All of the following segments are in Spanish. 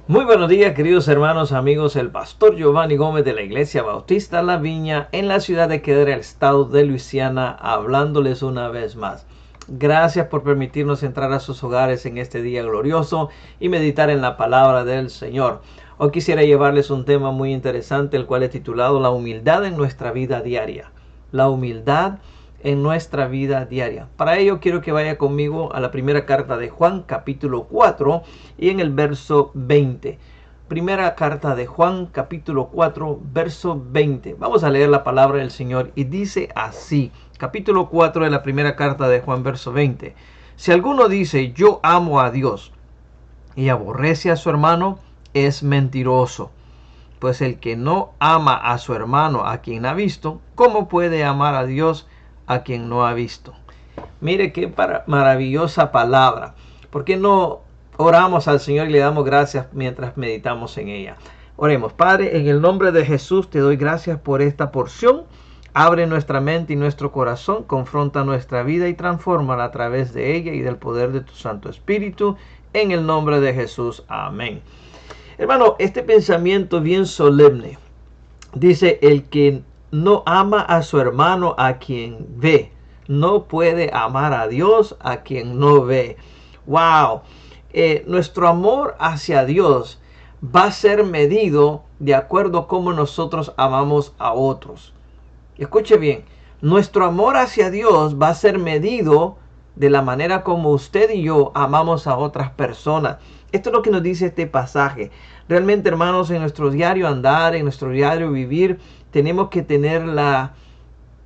Muy buenos días, queridos hermanos, amigos. El pastor Giovanni Gómez de la Iglesia Bautista La Viña en la ciudad de Quedera, el estado de Luisiana, hablándoles una vez más. Gracias por permitirnos entrar a sus hogares en este día glorioso y meditar en la palabra del Señor. Hoy quisiera llevarles un tema muy interesante, el cual he titulado La humildad en nuestra vida diaria. La humildad en nuestra vida diaria. Para ello quiero que vaya conmigo a la primera carta de Juan, capítulo 4, y en el verso 20. Primera carta de Juan, capítulo 4, verso 20. Vamos a leer la palabra del Señor y dice así. Capítulo 4 de la primera carta de Juan, verso 20. Si alguno dice yo amo a Dios y aborrece a su hermano, es mentiroso. Pues el que no ama a su hermano a quien ha visto, ¿cómo puede amar a Dios a quien no ha visto? Mire qué maravillosa palabra. ¿Por qué no oramos al Señor y le damos gracias mientras meditamos en ella? Oremos. Padre, en el nombre de Jesús te doy gracias por esta porción. Abre nuestra mente y nuestro corazón, confronta nuestra vida y transfórmala a través de ella y del poder de tu Santo Espíritu. En el nombre de Jesús. Amén. Hermano, este pensamiento bien solemne dice: el que no ama a su hermano a quien ve, no puede amar a Dios a quien no ve. Wow. Nuestro amor hacia Dios va a ser medido de acuerdo a cómo nosotros amamos a otros. Escuche bien, nuestro amor hacia Dios va a ser medido de la manera como usted y yo amamos a otras personas. Esto es lo que nos dice este pasaje. Realmente, hermanos, en nuestro diario andar, en nuestro diario vivir, tenemos que tener la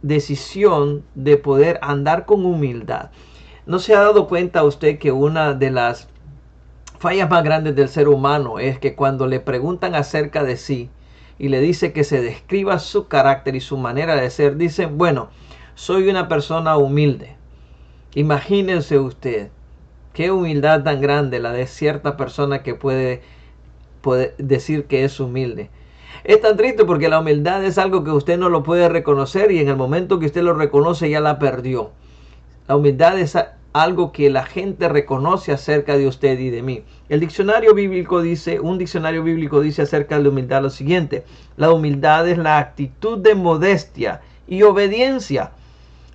decisión de poder andar con humildad. ¿No se ha dado cuenta usted que una de las fallas más grandes del ser humano es que cuando le preguntan acerca de sí y le dice que se describa su carácter y su manera de ser, dicen: bueno, soy una persona humilde? Imagínense usted, qué humildad tan grande la de cierta persona que puede decir que es humilde. Es tan triste porque la humildad es algo que usted no lo puede reconocer, y en el momento que usted lo reconoce ya la perdió. La humildad es algo que la gente reconoce acerca de usted y de mí. Un diccionario bíblico dice acerca de la humildad lo siguiente: la humildad es la actitud de modestia y obediencia,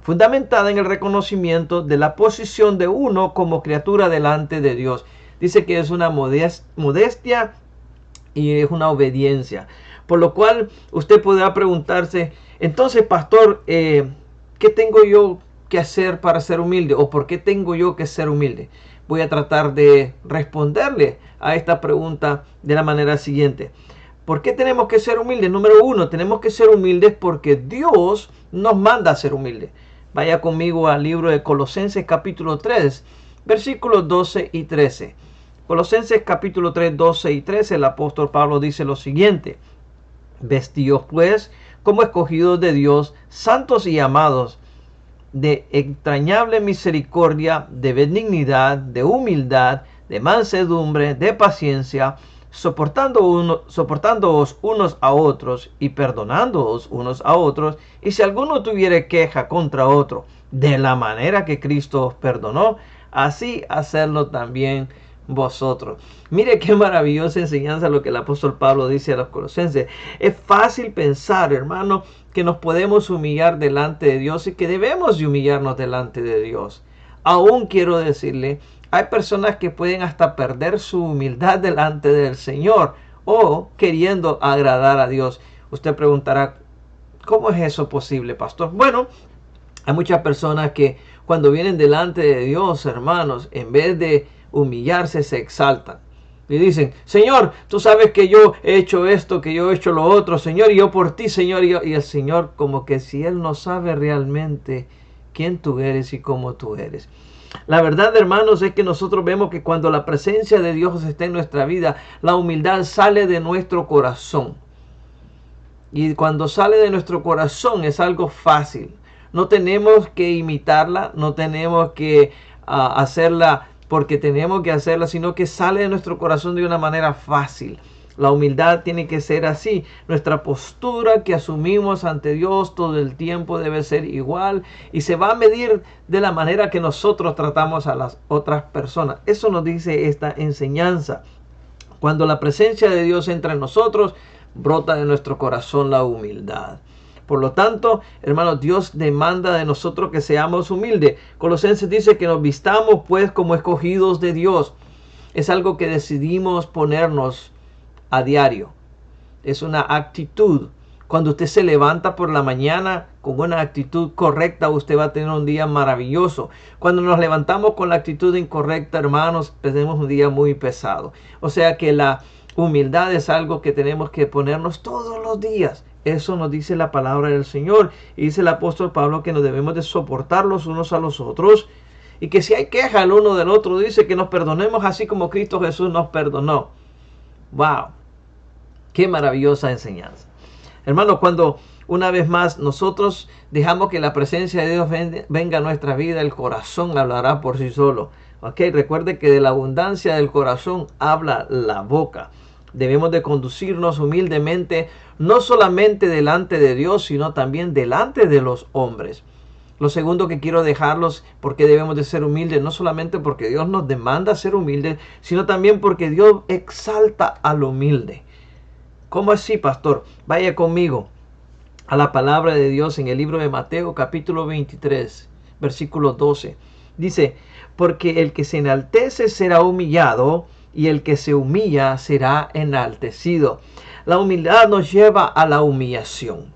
fundamentada en el reconocimiento de la posición de uno como criatura delante de Dios. Dice que es una modestia y es una obediencia. Por lo cual usted podrá preguntarse: entonces, pastor, ¿qué tengo yo que hacer para ser humilde? ¿O por qué tengo yo que ser humilde? Voy a tratar de responderle a esta pregunta de la manera siguiente. ¿Por qué tenemos que ser humildes? Número uno, tenemos que ser humildes porque Dios nos manda a ser humildes. Vaya conmigo al libro de Colosenses capítulo 3, versículos 12 y 13. Colosenses capítulo 3, 12 y 13, el apóstol Pablo dice lo siguiente: vestíos pues como escogidos de Dios, santos y amados, de entrañable misericordia, de benignidad, de humildad, de mansedumbre, de paciencia, soportándoos unos a otros y perdonándoos unos a otros, y si alguno tuviere queja contra otro, de la manera que Cristo os perdonó, así hacerlo también vosotros. Mire qué maravillosa enseñanza lo que el apóstol Pablo dice a los colosenses. Es fácil pensar, hermano, que nos podemos humillar delante de Dios y que debemos de humillarnos delante de Dios. Aún quiero decirle, hay personas que pueden hasta perder su humildad delante del Señor o queriendo agradar a Dios. Usted preguntará: ¿cómo es eso posible, pastor? Bueno, hay muchas personas que cuando vienen delante de Dios, hermanos, en vez de humillarse, se exaltan. Y dicen: Señor, tú sabes que yo he hecho esto, que yo he hecho lo otro, Señor, y yo por ti, Señor. Y el Señor, como que si Él no sabe realmente quién tú eres y cómo tú eres. La verdad, hermanos, es que nosotros vemos que cuando la presencia de Dios está en nuestra vida, la humildad sale de nuestro corazón. Y cuando sale de nuestro corazón es algo fácil. No tenemos que imitarla, no tenemos que hacerla porque tenemos que hacerla, sino que sale de nuestro corazón de una manera fácil. La humildad tiene que ser así. Nuestra postura que asumimos ante Dios todo el tiempo debe ser igual y se va a medir de la manera que nosotros tratamos a las otras personas. Eso nos dice esta enseñanza. Cuando la presencia de Dios entra en nosotros, brota de nuestro corazón la humildad. Por lo tanto, hermanos, Dios demanda de nosotros que seamos humildes. Colosenses dice que nos vistamos pues como escogidos de Dios. Es algo que decidimos ponernos a diario. Es una actitud. Cuando usted se levanta por la mañana con una actitud correcta, usted va a tener un día maravilloso. Cuando nos levantamos con la actitud incorrecta, hermanos, tenemos un día muy pesado. O sea que la humildad es algo que tenemos que ponernos todos los días. Eso nos dice la palabra del Señor. Y dice el apóstol Pablo que nos debemos de soportar los unos a los otros. Y que si hay queja el uno del otro, dice que nos perdonemos así como Cristo Jesús nos perdonó. ¡Wow! ¡Qué maravillosa enseñanza! Hermanos, cuando una vez más nosotros dejamos que la presencia de Dios venga a nuestra vida, el corazón hablará por sí solo. ¿Ok? Recuerde que de la abundancia del corazón habla la boca. Debemos de conducirnos humildemente, no solamente delante de Dios, sino también delante de los hombres. Lo segundo que quiero dejarlos, porque debemos de ser humildes, no solamente porque Dios nos demanda ser humildes, sino también porque Dios exalta al humilde. ¿Cómo así, pastor? Vaya conmigo a la palabra de Dios en el libro de Mateo, capítulo 23, versículo 12. Dice, porque el que se enaltece será humillado, y el que se humilla será enaltecido. La humildad nos lleva a la humillación.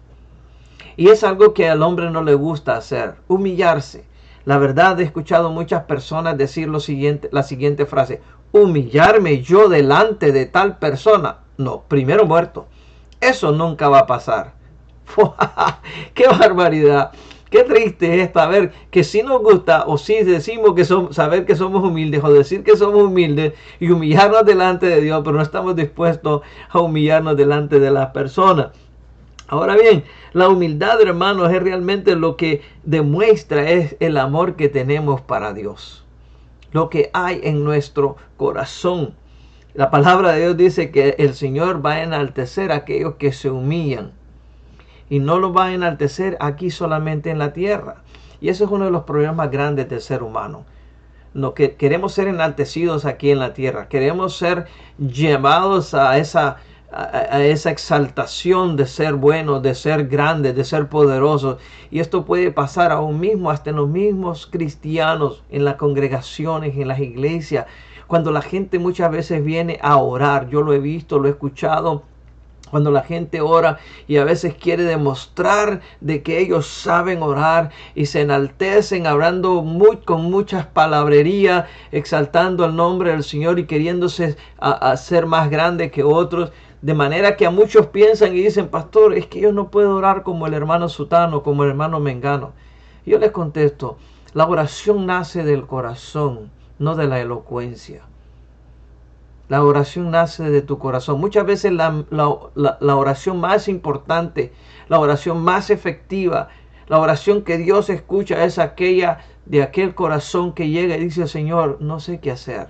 Y es algo que al hombre no le gusta hacer, humillarse. La verdad, he escuchado muchas personas decir la siguiente frase: humillarme yo delante de tal persona. No, primero muerto. Eso nunca va a pasar. ¡Qué barbaridad! Qué triste es saber que si nos gusta o si decimos que saber que somos humildes o decir que somos humildes y humillarnos delante de Dios, pero no estamos dispuestos a humillarnos delante de las personas. Ahora bien, la humildad, hermanos, es realmente lo que demuestra es el amor que tenemos para Dios. Lo que hay en nuestro corazón. La palabra de Dios dice que el Señor va a enaltecer a aquellos que se humillan. Y no lo va a enaltecer aquí solamente en la tierra. Y ese es uno de los problemas más grandes del ser humano. No, que queremos ser enaltecidos aquí en la tierra. Queremos ser llevados a esa exaltación de ser buenos, de ser grandes, de ser poderosos. Y esto puede pasar aún mismo hasta en los mismos cristianos, en las congregaciones, en las iglesias. Cuando la gente muchas veces viene a orar, yo lo he visto, lo he escuchado. Cuando la gente ora y a veces quiere demostrar de que ellos saben orar y se enaltecen hablando con muchas palabrerías, exaltando el nombre del Señor y queriéndose a ser más grande que otros. De manera que a muchos piensan y dicen: pastor, es que yo no puedo orar como el hermano Sutano, como el hermano Mengano. Y yo les contesto: la oración nace del corazón, no de la elocuencia. La oración nace de tu corazón. Muchas veces la oración más importante, la oración más efectiva, la oración que Dios escucha es aquella de aquel corazón que llega y dice: Señor, no sé qué hacer.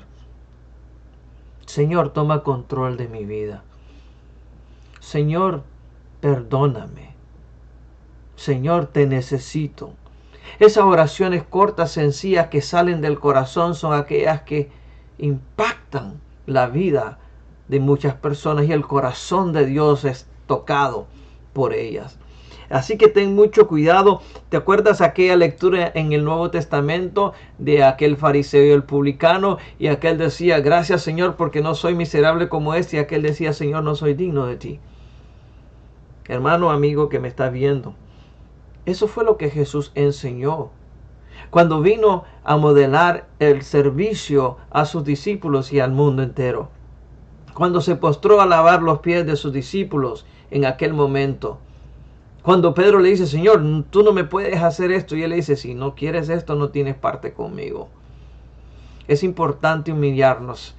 Señor, toma control de mi vida. Señor, perdóname. Señor, te necesito. Esas oraciones cortas, sencillas, que salen del corazón son aquellas que impactan la vida de muchas personas y el corazón de Dios es tocado por ellas. Así que ten mucho cuidado. ¿Te acuerdas aquella lectura en el Nuevo Testamento de aquel fariseo y el publicano? Y aquel decía: gracias, Señor, porque no soy miserable como este. Y aquel decía: Señor, no soy digno de ti. Hermano, amigo que me está viendo, eso fue lo que Jesús enseñó cuando vino a modelar el servicio a sus discípulos y al mundo entero. Cuando se postró a lavar los pies de sus discípulos en aquel momento. Cuando Pedro le dice: Señor, tú no me puedes hacer esto. Y él le dice: si no quieres esto, no tienes parte conmigo. Es importante humillarnos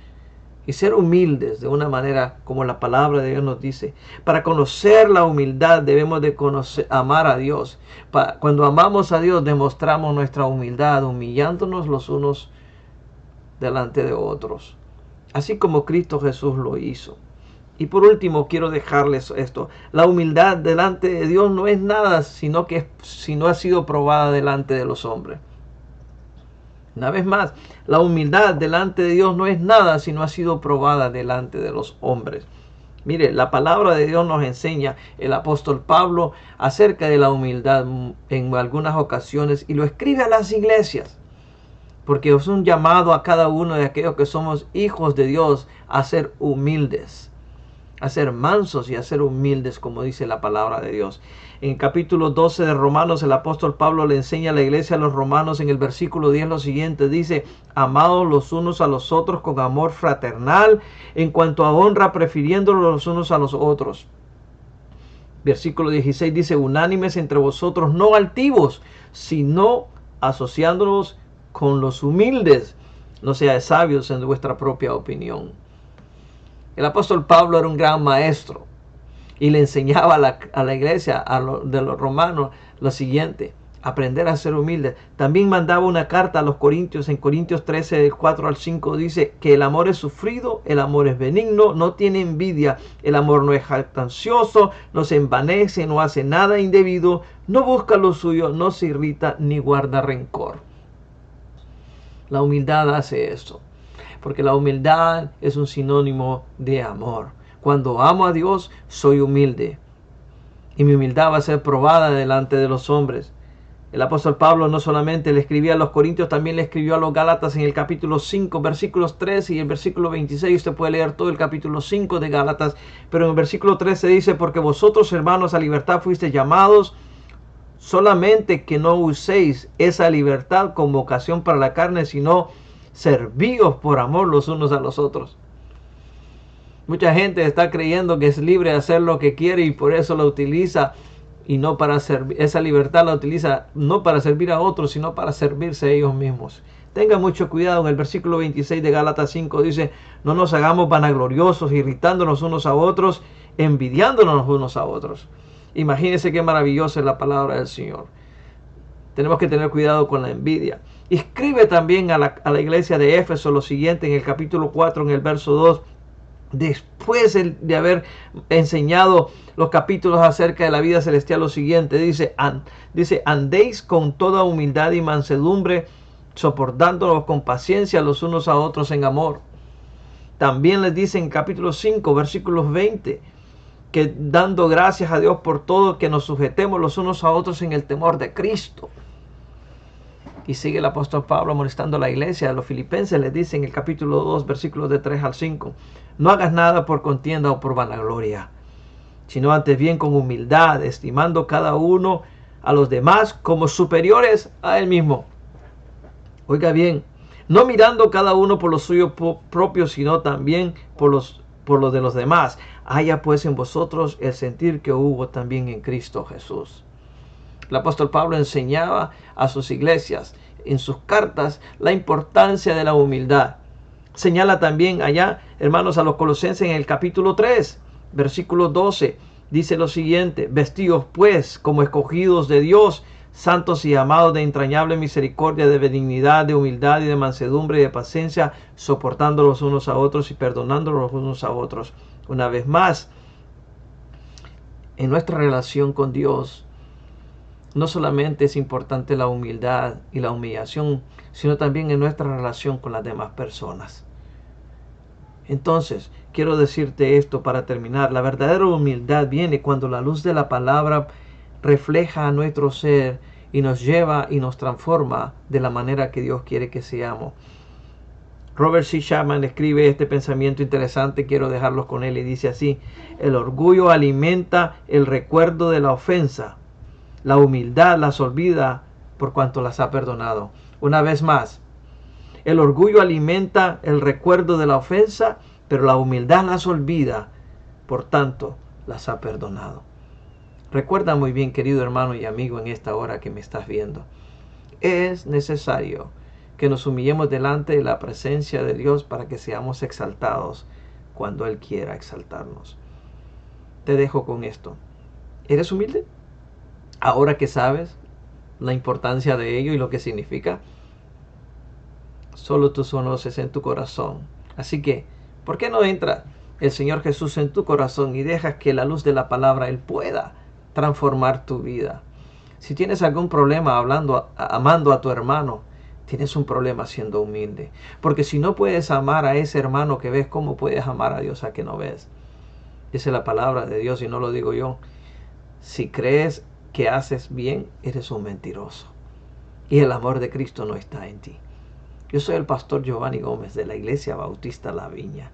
y ser humildes de una manera como la palabra de Dios nos dice. Para conocer la humildad debemos de amar a Dios. Cuando amamos a Dios demostramos nuestra humildad, humillándonos los unos delante de otros, así como Cristo Jesús lo hizo. Y por último quiero dejarles esto: la humildad delante de Dios no es nada si no ha sido probada delante de los hombres. Una vez más, la humildad delante de Dios no es nada si no ha sido probada delante de los hombres. Mire, la palabra de Dios nos enseña el apóstol Pablo acerca de la humildad en algunas ocasiones y lo escribe a las iglesias, porque es un llamado a cada uno de aquellos que somos hijos de Dios a ser humildes, a ser mansos y a ser humildes, como dice la palabra de Dios. En el capítulo 12 de Romanos, el apóstol Pablo le enseña a la iglesia a los romanos en el versículo 10 lo siguiente, dice: amados los unos a los otros con amor fraternal, en cuanto a honra, prefiriéndolos los unos a los otros. Versículo 16 dice: unánimes entre vosotros, no altivos, sino asociándolos con los humildes. No seáis sabios en vuestra propia opinión. El apóstol Pablo era un gran maestro y le enseñaba a la iglesia de los romanos lo siguiente: aprender a ser humilde. También mandaba una carta a los corintios, en Corintios 13, del 4 al 5, dice que el amor es sufrido, el amor es benigno, no tiene envidia, el amor no es jactancioso, no se envanece, no hace nada indebido, no busca lo suyo, no se irrita ni guarda rencor. La humildad hace esto, porque la humildad es un sinónimo de amor. Cuando amo a Dios, soy humilde, y mi humildad va a ser probada delante de los hombres. El apóstol Pablo no solamente le escribía a los corintios, también le escribió a los gálatas en el capítulo 5, versículos 13 y el versículo 26. Usted puede leer todo el capítulo 5 de Gálatas, pero en el versículo 13 dice: porque vosotros, hermanos, a libertad fuisteis llamados, solamente que no uséis esa libertad como ocasión para la carne, sino servíos por amor los unos a los otros. Mucha gente está creyendo que es libre de hacer lo que quiere y por eso lo utiliza, y no para servir. Esa libertad la utiliza no para servir a otros, sino para servirse a ellos mismos. Tenga mucho cuidado. En el versículo 26 de Gálatas 5 dice: no nos hagamos vanagloriosos, irritándonos unos a otros, envidiándonos unos a otros. Imagínense qué maravillosa es la palabra del Señor. Tenemos que tener cuidado con la envidia. Escribe también a la iglesia de Éfeso lo siguiente en el capítulo 4, en el verso 2. Después de haber enseñado los capítulos acerca de la vida celestial, lo siguiente dice: andéis con toda humildad y mansedumbre, soportándonos con paciencia los unos a otros en amor. También les dice en capítulo 5, versículos 20, que dando gracias a Dios por todo, que nos sujetemos los unos a otros en el temor de Cristo. Y sigue el apóstol Pablo amonestando a la iglesia. A los filipenses les dice en el capítulo 2, versículos de 3 al 5: no hagas nada por contienda o por vanagloria, sino antes bien con humildad, estimando cada uno a los demás como superiores a él mismo. Oiga bien, no mirando cada uno por lo suyo propio, sino también por lo de los demás. Haya pues en vosotros el sentir que hubo también en Cristo Jesús. El apóstol Pablo enseñaba a sus iglesias en sus cartas la importancia de la humildad. Señala también allá, hermanos, a los colosenses en el capítulo 3, versículo 12. Dice lo siguiente: vestidos pues como escogidos de Dios, santos y amados, de entrañable misericordia, de benignidad, de humildad y de mansedumbre y de paciencia, soportando los unos a otros y perdonando los unos a otros. Una vez más, en nuestra relación con Dios, no solamente es importante la humildad y la humillación, sino también en nuestra relación con las demás personas. Entonces, quiero decirte esto para terminar: la verdadera humildad viene cuando la luz de la palabra refleja a nuestro ser y nos lleva y nos transforma de la manera que Dios quiere que seamos. Robert C. Chapman escribe este pensamiento interesante, quiero dejarlos con él, y dice así: el orgullo alimenta el recuerdo de la ofensa, la humildad las olvida por cuanto las ha perdonado. Una vez más, el orgullo alimenta el recuerdo de la ofensa, pero la humildad las olvida, por tanto las ha perdonado. Recuerda muy bien, querido hermano y amigo, en esta hora que me estás viendo, es necesario que nos humillemos delante de la presencia de Dios para que seamos exaltados cuando Él quiera exaltarnos. Te dejo con esto. ¿Eres humilde? Ahora que sabes la importancia de ello y lo que significa, solo tú conoces en tu corazón. Así que, ¿por qué no entra el Señor Jesús en tu corazón y dejas que la luz de la palabra Él pueda transformar tu vida? Si tienes algún problema amando a tu hermano, tienes un problema siendo humilde. Porque si no puedes amar a ese hermano que ves, ¿cómo puedes amar a Dios a que no ves? Esa es la palabra de Dios y no lo digo yo. Si crees que haces bien, eres un mentiroso. Y el amor de Cristo no está en ti. Yo soy el pastor Giovanni Gómez de la Iglesia Bautista La Viña.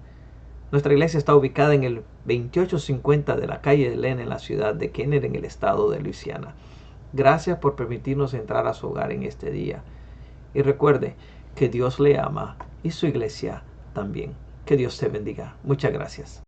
Nuestra iglesia está ubicada en el 2850 de la calle de Lena en la ciudad de Kenner en el estado de Luisiana. Gracias por permitirnos entrar a su hogar en este día. Y recuerde que Dios le ama y su iglesia también. Que Dios te bendiga. Muchas gracias.